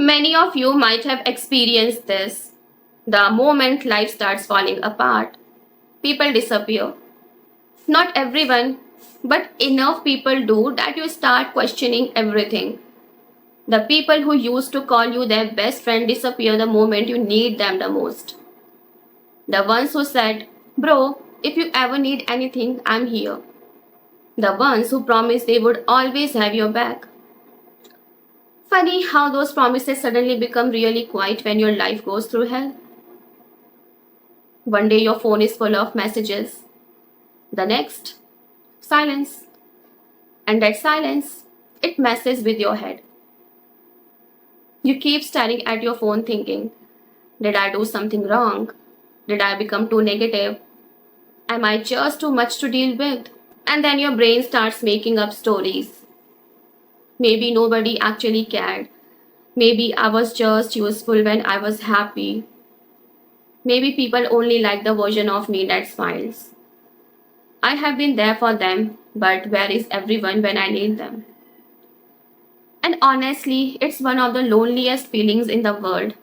Many of you might have experienced this. The moment life starts falling apart, people disappear. Not everyone, but enough people do that you start questioning everything. The people who used to call you their best friend disappear the moment you need them the most. The ones who said, "Bro, if you ever need anything, I'm here." The ones who promised they would always have your back. Funny how those promises suddenly become really quiet when your life goes through hell. One day your phone is full of messages. The next, silence. And that silence, it messes with your head. You keep staring at your phone thinking, did I do something wrong? Did I become too negative? Am I just too much to deal with? And then your brain starts making up stories. Maybe nobody actually cared. Maybe I was just useful when I was happy. Maybe people only like the version of me that smiles. I have been there for them, but where is everyone when I need them? And honestly, it's one of the loneliest feelings in the world.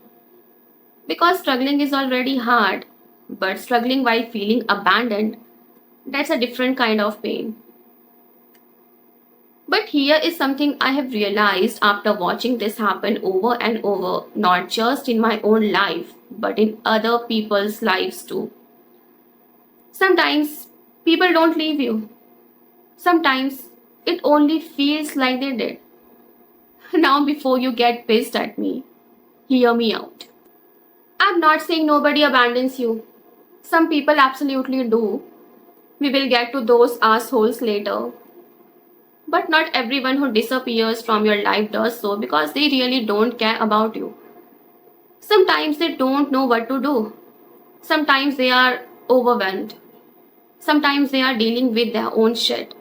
Because struggling is already hard, but struggling while feeling abandoned, that's a different kind of pain. But here is something I have realized after watching this happen over and over, not just in my own life, but in other people's lives too. Sometimes people don't leave you. Sometimes it only feels like they did. Now, before you get pissed at me, hear me out. I'm not saying nobody abandons you. Some people absolutely do. We will get to those assholes later. But not everyone who disappears from your life does so because they really don't care about you. Sometimes they don't know what to do. Sometimes they are overwhelmed. Sometimes they are dealing with their own shit.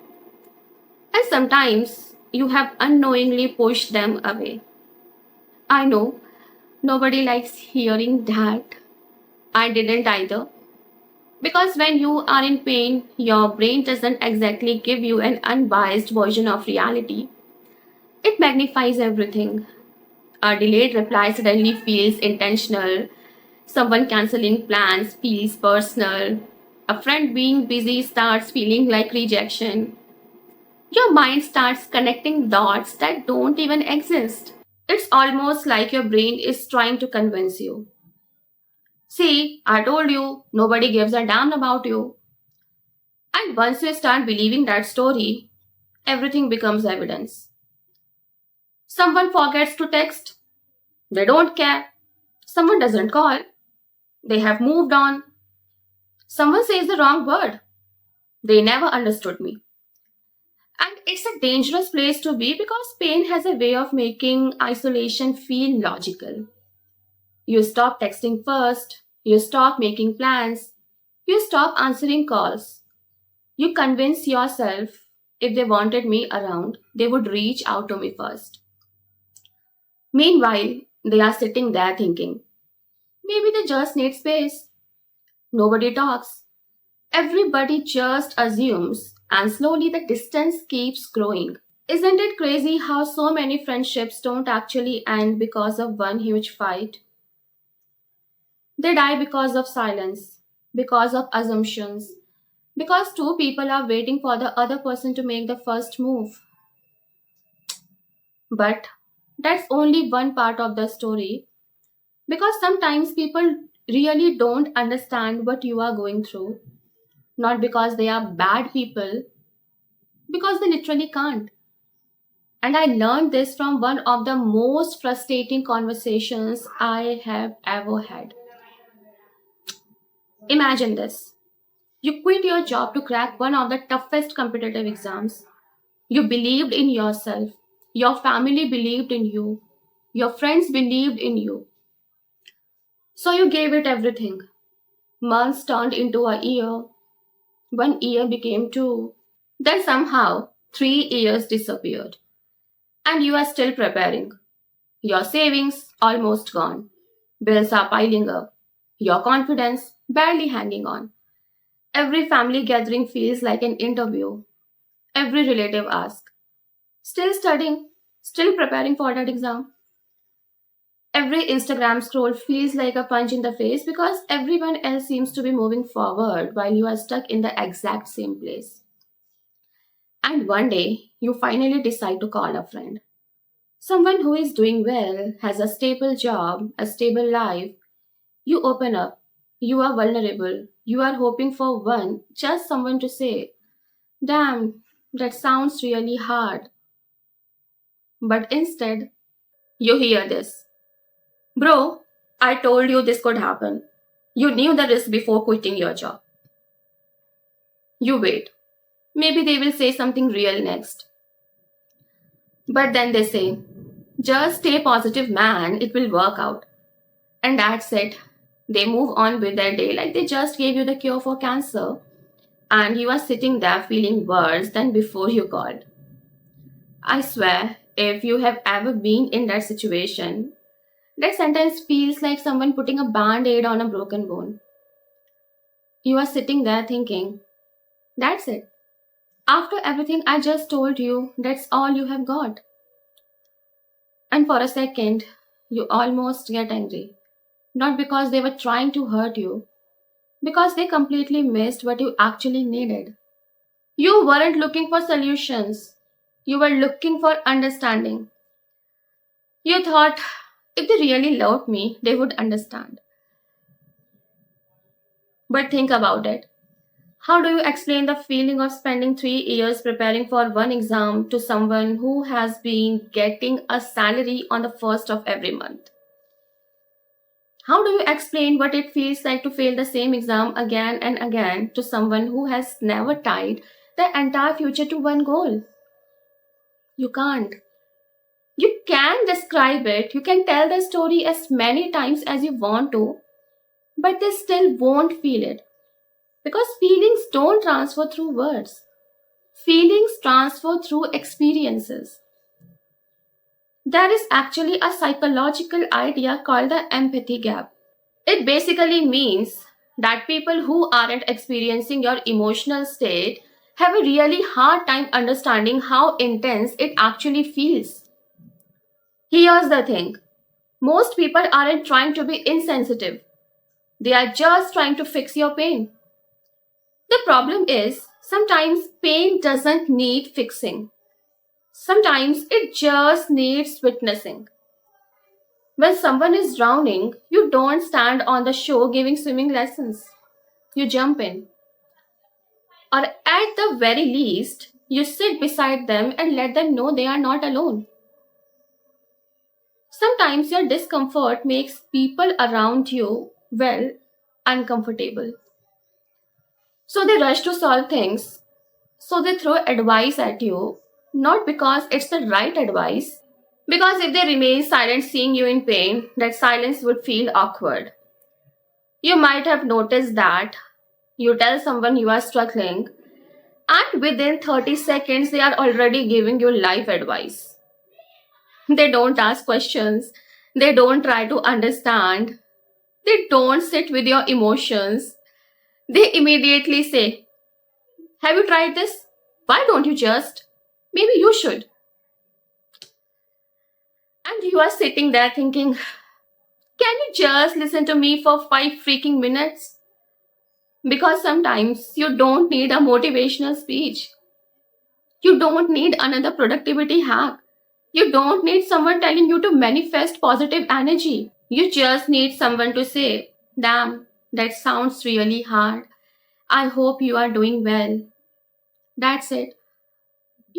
And sometimes you have unknowingly pushed them away. I know nobody likes hearing that. I didn't either. Because when you are in pain, your brain doesn't exactly give you an unbiased version of reality. It magnifies everything. A delayed reply suddenly feels intentional. Someone canceling plans feels personal. A friend being busy starts feeling like rejection. Your mind starts connecting dots that don't even exist. It's almost like your brain is trying to convince you. See, I told you, nobody gives a damn about you. And once you start believing that story, everything becomes evidence. Someone forgets to text, they don't care. Someone doesn't call, they have moved on. Someone says the wrong word, they never understood me. And it's a dangerous place to be because pain has a way of making isolation feel logical. You stop texting first, you stop making plans, you stop answering calls. You convince yourself if they wanted me around, they would reach out to me first. Meanwhile, they are sitting there thinking, maybe they just need space. Nobody talks. Everybody just assumes, and slowly the distance keeps growing. Isn't it crazy how so many friendships don't actually end because of one huge fight? They die because of silence, because of assumptions, because two people are waiting for the other person to make the first move. But that's only one part of the story because sometimes people really don't understand what you are going through, not because they are bad people, because they literally can't. And I learned this from one of the most frustrating conversations I have ever had. Imagine this. You quit your job to crack one of the toughest competitive exams. You believed in yourself. Your family believed in you. Your friends believed in you. So you gave it everything. Months turned into a year. 1 year became two. Then somehow, 3 years disappeared. And you are still preparing. Your savings almost gone. Bills are piling up. Your confidence barely hanging on. Every family gathering feels like an interview. Every relative asks, still studying? Still preparing for that exam? Every Instagram scroll feels like a punch in the face because everyone else seems to be moving forward while you are stuck in the exact same place. And one day, you finally decide to call a friend. Someone who is doing well, has a stable job, a stable life. You open up. You are vulnerable. You are hoping for just someone to say, "Damn, that sounds really hard." But instead, you hear this: "Bro, I told you this could happen. You knew the risk before quitting your job." You wait. Maybe they will say something real next. But then they say, "Just stay positive, man, it will work out." And that's it. They move on with their day like they just gave you the cure for cancer, and you are sitting there feeling worse than before you called. I swear, if you have ever been in that situation, that sentence feels like someone putting a band aid on a broken bone. You are sitting there thinking, that's it. After everything I just told you, that's all you have got. And for a second, you almost get angry. Not because they were trying to hurt you, because they completely missed what you actually needed. You weren't looking for solutions, you were looking for understanding. You thought, if they really loved me, they would understand. But think about it. How do you explain the feeling of spending 3 years preparing for one exam to someone who has been getting a salary on the first of every month? How do you explain what it feels like to fail the same exam again and again to someone who has never tied their entire future to one goal? You can't. You can describe it, you can tell the story as many times as you want to, but they still won't feel it. Because feelings don't transfer through words, feelings transfer through experiences. There is actually a psychological idea called the empathy gap. It basically means that people who aren't experiencing your emotional state have a really hard time understanding how intense it actually feels. Here's the thing: most people aren't trying to be insensitive, they are just trying to fix your pain. The problem is, sometimes pain doesn't need fixing, sometimes it just needs witnessing. When someone is drowning, you don't stand on the shore giving swimming lessons. You jump in. Or at the very least, you sit beside them and let them know they are not alone. Sometimes your discomfort makes people around you, well, uncomfortable. So they rush to solve things. So they throw advice at you, not because it's the right advice, because if they remain silent seeing you in pain, that silence would feel awkward. You might have noticed that you tell someone you are struggling, and within 30 seconds, they are already giving you life advice. They don't ask questions, they don't try to understand, they don't sit with your emotions. They immediately say, "Have you tried this? Why don't you just? Maybe you should." And you are sitting there thinking, can you just listen to me for 5 freaking minutes? Because sometimes you don't need a motivational speech. You don't need another productivity hack. You don't need someone telling you to manifest positive energy. You just need someone to say, "Damn, that sounds really hard. I hope you are doing well." That's it.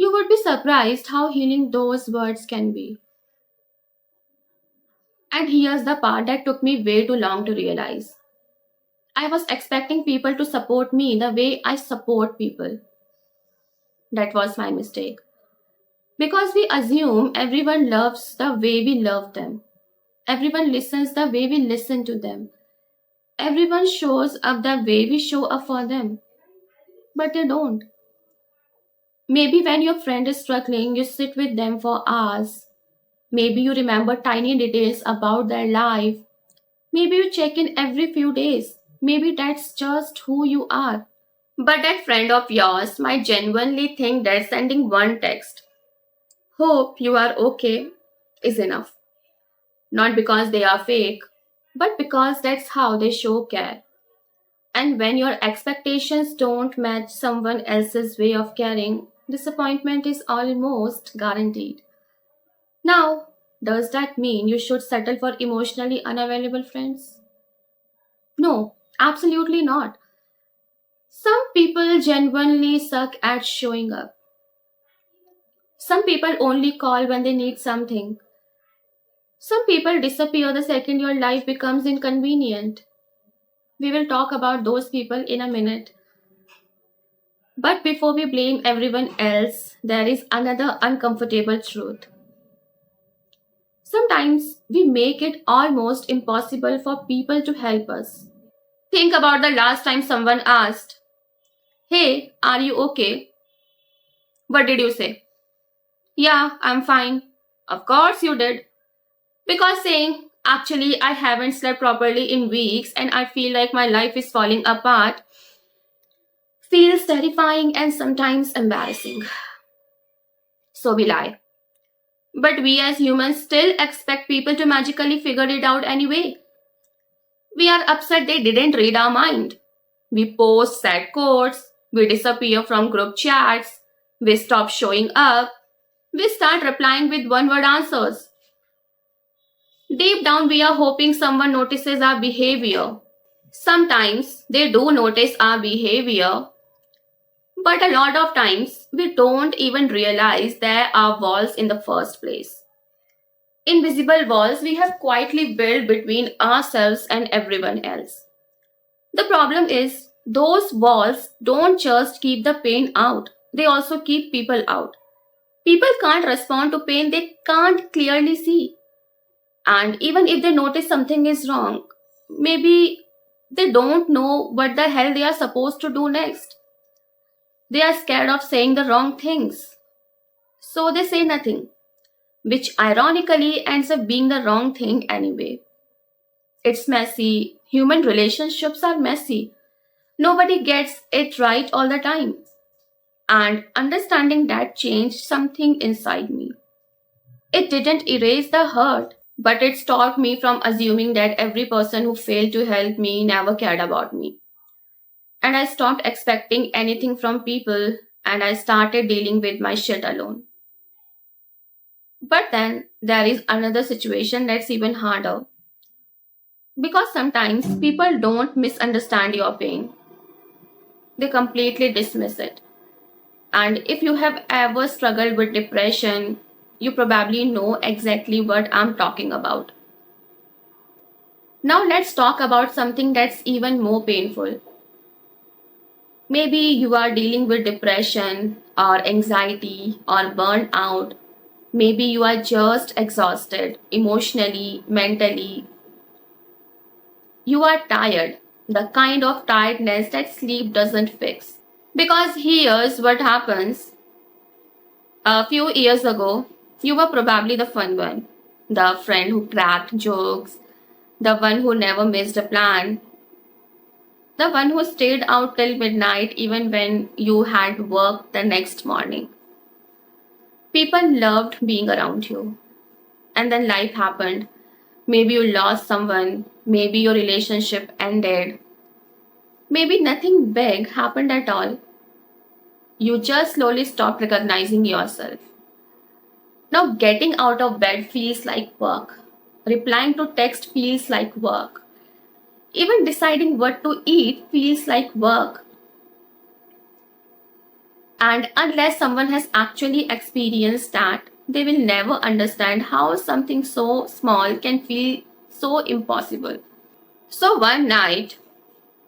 You would be surprised how healing those words can be. And here's the part that took me way too long to realize. I was expecting people to support me the way I support people. That was my mistake. Because we assume everyone loves the way we love them. Everyone listens the way we listen to them. Everyone shows up the way we show up for them. But they don't. Maybe when your friend is struggling, you sit with them for hours. Maybe you remember tiny details about their life. Maybe you check in every few days. Maybe that's just who you are. But that friend of yours might genuinely think that sending one text, "Hope you are okay," is enough. Not because they are fake, but because that's how they show care. And when your expectations don't match someone else's way of caring, disappointment is almost guaranteed. Now, does that mean you should settle for emotionally unavailable friends? No, absolutely not. Some people genuinely suck at showing up. Some people only call when they need something. Some people disappear the second your life becomes inconvenient. We will talk about those people in a minute. But before we blame everyone else, there is another uncomfortable truth. Sometimes we make it almost impossible for people to help us. Think about the last time someone asked, "Hey, are you okay?" What did you say? "Yeah, I'm fine." Of course you did. Because saying, "Actually, I haven't slept properly in weeks and I feel like my life is falling apart," feels terrifying and sometimes embarrassing. So we lie. But we as humans still expect people to magically figure it out anyway. We are upset they didn't read our mind. We post sad quotes, we disappear from group chats, we stop showing up, we start replying with one word answers. Deep down, we are hoping someone notices our behavior. Sometimes they do notice our behavior, but a lot of times we don't even realize there are walls in the first place. Invisible walls we have quietly built between ourselves and everyone else. The problem is, those walls don't just keep the pain out, they also keep people out. People can't respond to pain they can't clearly see. And even if they notice something is wrong, maybe they don't know what the hell they are supposed to do next. They are scared of saying the wrong things. So they say nothing, which ironically ends up being the wrong thing anyway. It's messy. Human relationships are messy. Nobody gets it right all the time. And understanding that changed something inside me. It didn't erase the hurt, but it stopped me from assuming that every person who failed to help me never cared about me. And I stopped expecting anything from people and I started dealing with my shit alone. But then there is another situation that's even harder. Because sometimes people don't misunderstand your pain, they completely dismiss it. And if you have ever struggled with depression, you probably know exactly what I'm talking about. Now let's talk about something that's even more painful. Maybe you are dealing with depression or anxiety or burnout. Maybe you are just exhausted emotionally, mentally. You are tired, the kind of tiredness that sleep doesn't fix. Because here's what happens. A few years ago, you were probably the fun one, the friend who cracked jokes, the one who never missed a plan, the one who stayed out till midnight even when you had work the next morning. People loved being around you. And then life happened. Maybe you lost someone, maybe your relationship ended, maybe nothing big happened at all. You just slowly stopped recognizing yourself. Now, getting out of bed feels like work. Replying to text feels like work. Even deciding what to eat feels like work. And unless someone has actually experienced that, they will never understand how something so small can feel so impossible. So one night,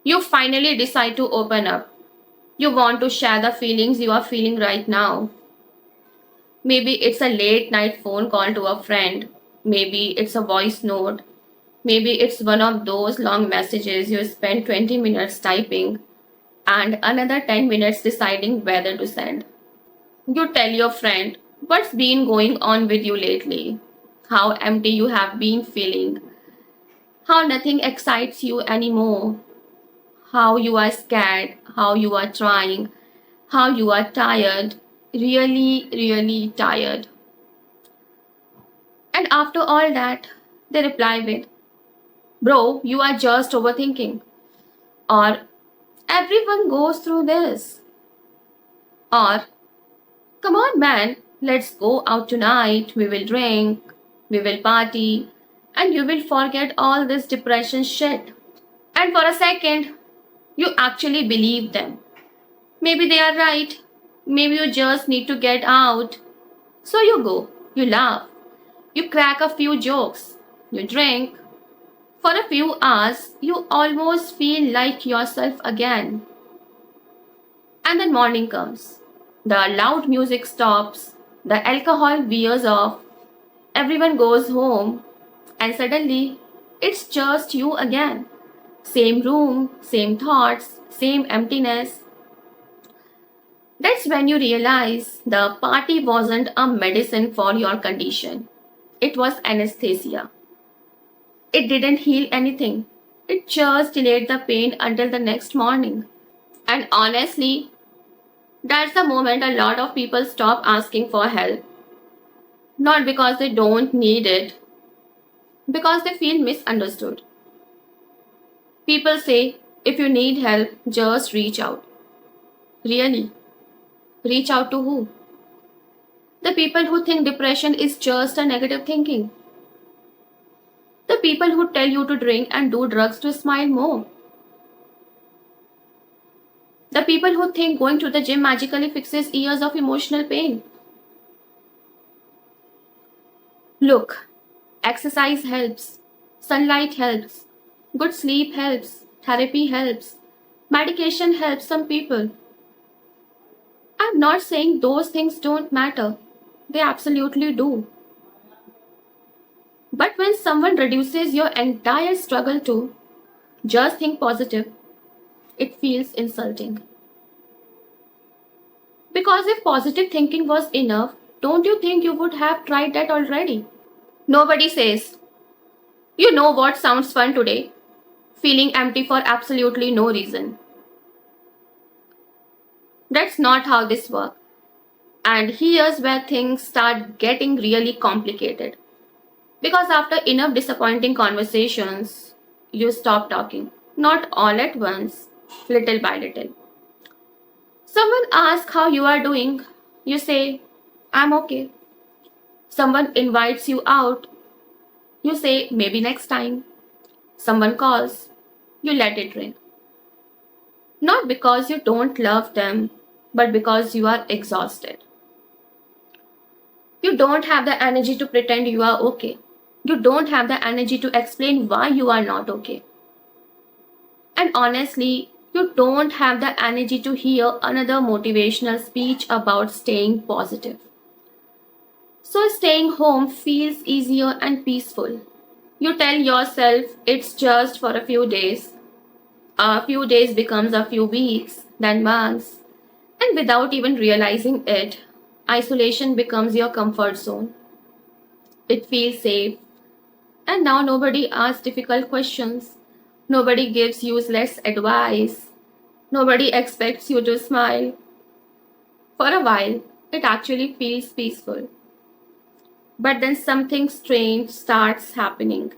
you finally decide to open up. You want to share the feelings you are feeling right now. Maybe it's a late night phone call to a friend. Maybe it's a voice note. Maybe it's one of those long messages you spend 20 minutes typing and another 10 minutes deciding whether to send. You tell your friend what's been going on with you lately, how empty you have been feeling, how nothing excites you anymore, how you are scared, how you are trying, how you are tired, really, really tired. And after all that, They reply with, "Bro, you are just overthinking." Or, "Everyone goes through this." Or, "Come on, man, let's go out tonight. We will drink, we will party, and you will forget all this depression shit." And for a second, you actually believe them. Maybe they are right. Maybe you just need to get out. So you go, you laugh, you crack a few jokes, you drink. For a few hours, you almost feel like yourself again. And then morning comes. The loud music stops, the alcohol wears off, everyone goes home, and suddenly it's just you again. Same room, same thoughts, same emptiness. That's when you realize the party wasn't a medicine for your condition. It was anesthesia. It didn't heal anything. It just delayed the pain until the next morning. And honestly, that's the moment a lot of people stop asking for help. Not because they don't need it, because they feel misunderstood. People say, if you need help, just reach out. Really? Reach out to who? The people who think depression is just a negative thinking. The people who tell you to drink and do drugs to smile more. The people who think going to the gym magically fixes years of emotional pain. Look, exercise helps. Sunlight helps. Good sleep helps. Therapy helps. Medication helps some people. I'm not saying those things don't matter. They absolutely do. But when someone reduces your entire struggle to just think positive, it feels insulting. Because if positive thinking was enough, don't you think you would have tried that already? Nobody says, "You know what sounds fun today? Feeling empty for absolutely no reason." That's not how this works. And here's where things start getting really complicated. Because after enough disappointing conversations, you stop talking. Not all at once, little by little. Someone asks how you are doing. You say, "I'm okay." Someone invites you out. You say, "Maybe next time." Someone calls. You let it ring. Not because you don't love them, but because you are exhausted. You don't have the energy to pretend you are okay. You don't have the energy to explain why you are not okay. And honestly, you don't have the energy to hear another motivational speech about staying positive. So staying home feels easier and peaceful. You tell yourself it's just for a few days. A few days becomes a few weeks, then months. And without even realizing it, isolation becomes your comfort zone. It feels safe. And now nobody asks difficult questions. Nobody gives useless advice. Nobody expects you to smile. For a while, it actually feels peaceful. But then something strange starts happening.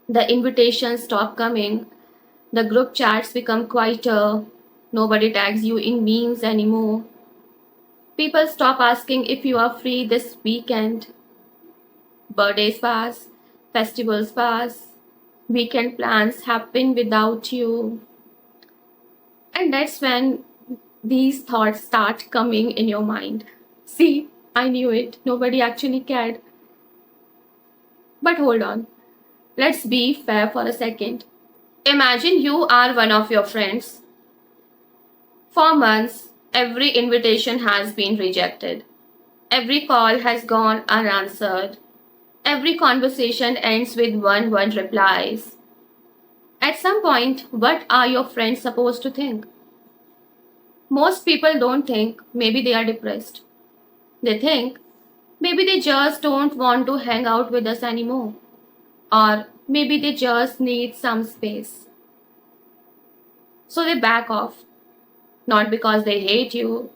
The invitations stop coming. The group chats become quieter. Nobody tags you in memes anymore. People stop asking if you are free this weekend. Birthdays pass, festivals pass, weekend plans happen without you. And that's when these thoughts start coming in your mind. See, I knew it. Nobody actually cared. But hold on. Let's be fair for a second. Imagine you are one of your friends. For months, every invitation has been rejected. Every call has gone unanswered. Every conversation ends with one word replies. At some point, what are your friends supposed to think? Most people don't think maybe they are depressed. They think maybe they just don't want to hang out with us anymore. Or maybe they just need some space. So they back off, not because they hate you,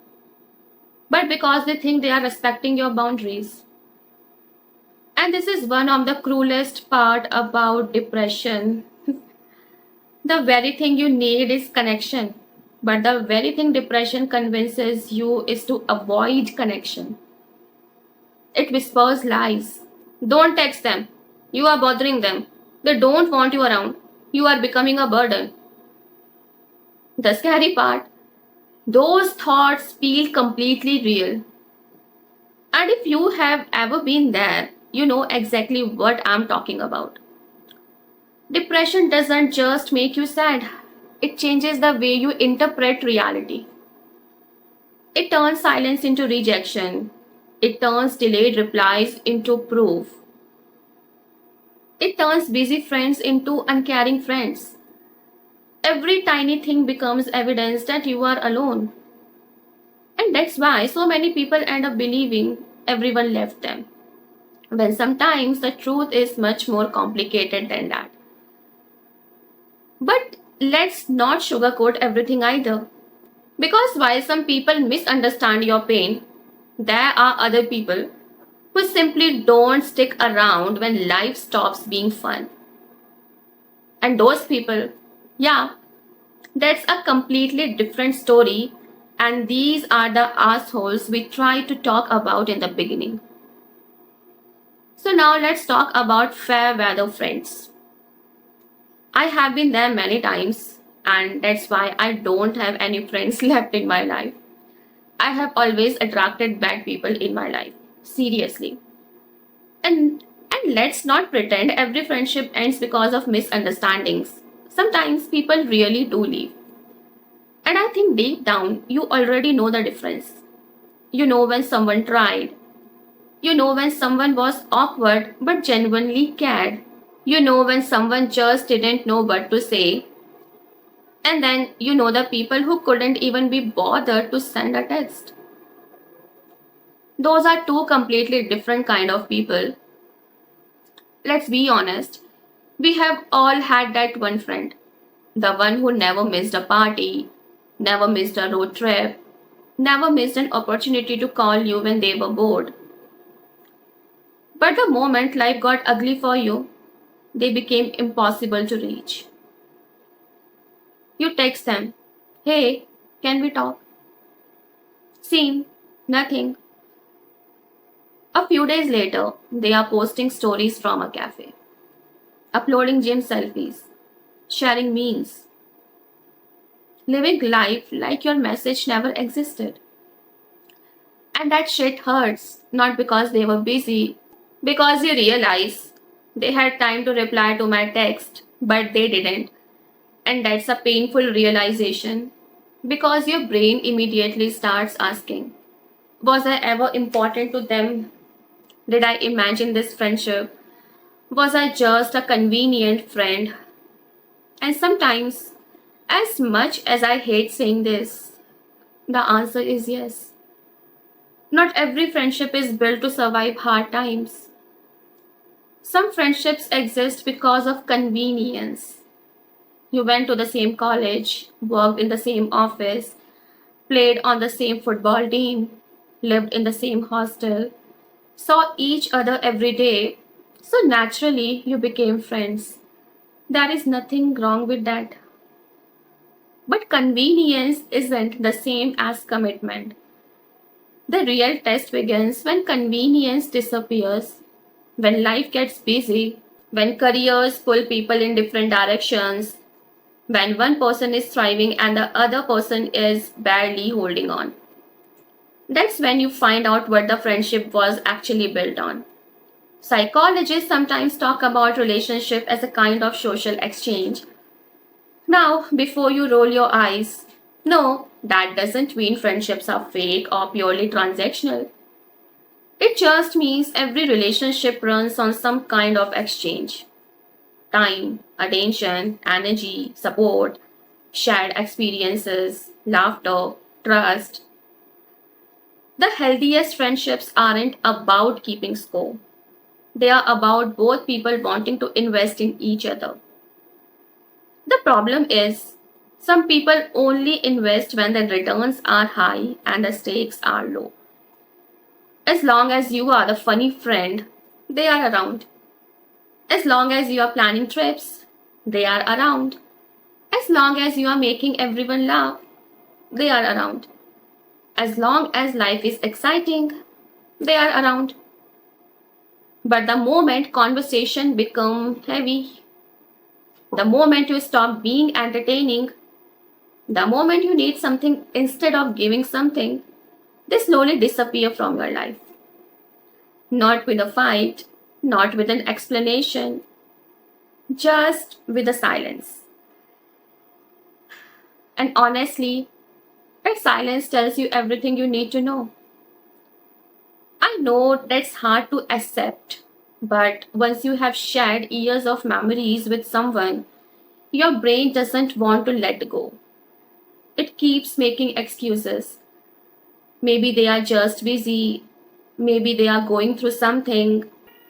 but because they think they are respecting your boundaries. And this is one of the cruelest part about depression. The very thing you need is connection. But the very thing depression convinces you is to avoid connection. It whispers lies. Don't text them. You are bothering them. They don't want you around. You are becoming a burden. The scary part, those thoughts feel completely real. And if you have ever been there, you know exactly what I'm talking about. Depression doesn't just make you sad, it changes the way you interpret reality. It turns silence into rejection. It turns delayed replies into proof. It turns busy friends into uncaring friends. Every tiny thing becomes evidence that you are alone. And that's why so many people end up believing everyone left them. When sometimes the truth is much more complicated than that. But let's not sugarcoat everything either. Because while some people misunderstand your pain, there are other people who simply don't stick around when life stops being fun. And those people, yeah, that's a completely different story, and these are the assholes we tried to talk about in the beginning. So now let's talk about fair weather friends. I have been there many times, and that's why I don't have any friends left in my life. I have always attracted bad people in my life. Seriously. And let's not pretend every friendship ends because of misunderstandings. Sometimes people really do leave. And I think deep down you already know the difference. You know when someone tried. You know when someone was awkward but genuinely cared. You know when someone just didn't know what to say. And then you know the people who couldn't even be bothered to send a text. Those are two completely different kind of people. Let's be honest. We have all had that one friend. The one who never missed a party, never missed a road trip, never missed an opportunity to call you when they were bored. But the moment life got ugly for you, they became impossible to reach. You text them, hey, can we talk? Seen, nothing. A few days later, they are posting stories from a cafe, uploading gym selfies, sharing memes, living life like your message never existed. And that shit hurts, not because they were busy, because you realize they had time to reply to my text, but they didn't. And that's a painful realization because your brain immediately starts asking, was I ever important to them? Did I imagine this friendship? Was I just a convenient friend? And sometimes, as much as I hate saying this, the answer is yes. Not every friendship is built to survive hard times. Some friendships exist because of convenience. You went to the same college, worked in the same office, played on the same football team, lived in the same hostel, saw each other every day, so naturally you became friends. There is nothing wrong with that. But convenience isn't the same as commitment. The real test begins when convenience disappears, when life gets busy, when careers pull people in different directions, when one person is thriving and the other person is barely holding on. That's when you find out what the friendship was actually built on. Psychologists sometimes talk about relationship as a kind of social exchange. Now, before you roll your eyes, no, that doesn't mean friendships are fake or purely transactional. It just means every relationship runs on some kind of exchange. Time, attention, energy, support, shared experiences, laughter, trust. The healthiest friendships aren't about keeping score. They are about both people wanting to invest in each other. The problem is, some people only invest when the returns are high and the stakes are low. As long as you are the funny friend, They are around. As long as you are planning trips, they are around. As long as you are making everyone laugh, they are around. As long as life is exciting, they are around. But the moment conversation become heavy, the moment you stop being entertaining, the moment you need something instead of giving something, they slowly disappear from your life. Not with a fight, not with an explanation, just with a silence. And honestly, that silence tells you everything you need to know. I know that's hard to accept, but once you have shared years of memories with someone, your brain doesn't want to let go. It keeps making excuses. Maybe they are just busy. Maybe they are going through something.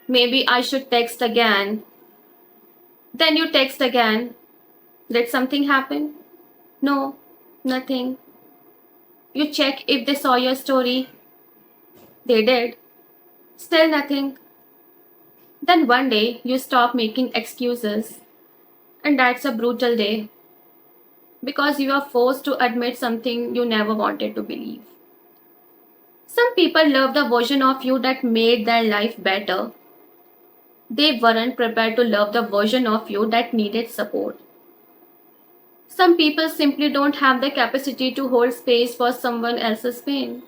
Maybe I should text again. Then you text again. Did something happen? No, nothing. You check if they saw your story. They did. Still nothing. Then one day you stop making excuses. And that's a brutal day. Because you are forced to admit something you never wanted to believe. Some people love the version of you that made their life better. They weren't prepared to love the version of you that needed support. Some people simply don't have the capacity to hold space for someone else's pain.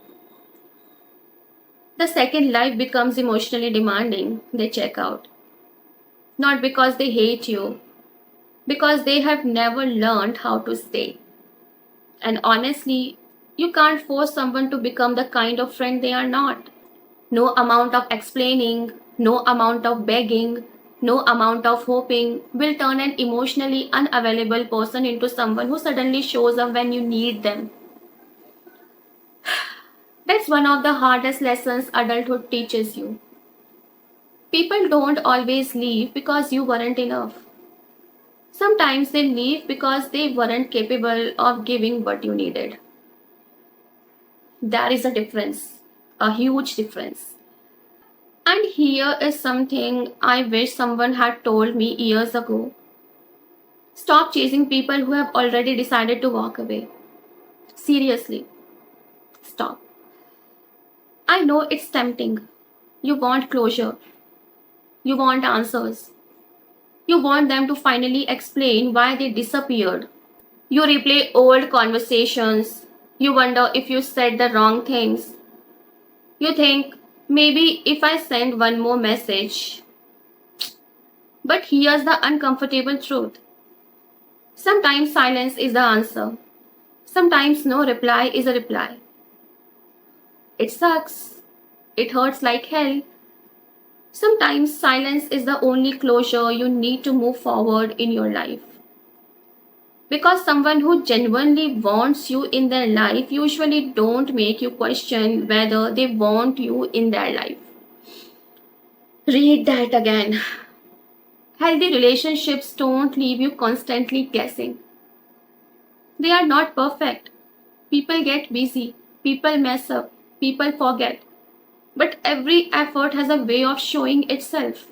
The second life becomes emotionally demanding, they check out. Not because they hate you, because they have never learned how to stay. And honestly, you can't force someone to become the kind of friend they are not. No amount of explaining, no amount of begging, no amount of hoping will turn an emotionally unavailable person into someone who suddenly shows up when you need them. That's one of the hardest lessons adulthood teaches you. People don't always leave because you weren't enough. Sometimes they leave because they weren't capable of giving what you needed. There is a difference, a huge difference. And here is something I wish someone had told me years ago. Stop chasing people who have already decided to walk away. Seriously, stop. I know it's tempting. You want closure. You want answers. You want them to finally explain why they disappeared. You replay old conversations. You wonder if you said the wrong things. You think, maybe if I send one more message. But here's the uncomfortable truth. Sometimes silence is the answer. Sometimes no reply is a reply. It sucks. It hurts like hell. Sometimes silence is the only closure you need to move forward in your life. Because someone who genuinely wants you in their life usually don't make you question whether they want you in their life. Read that again. Healthy relationships don't leave you constantly guessing. They are not perfect. People get busy. People mess up. People forget. But every effort has a way of showing itself.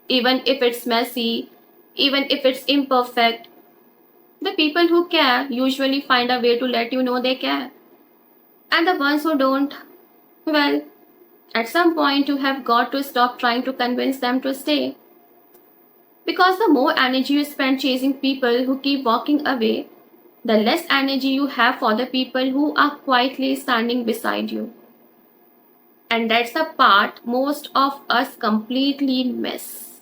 Even if it's messy, even if it's imperfect, the people who care usually find a way to let you know they care. And the ones who don't, well, at some point you have got to stop trying to convince them to stay. Because the more energy you spend chasing people who keep walking away, the less energy you have for the people who are quietly standing beside you. And that's the part most of us completely miss.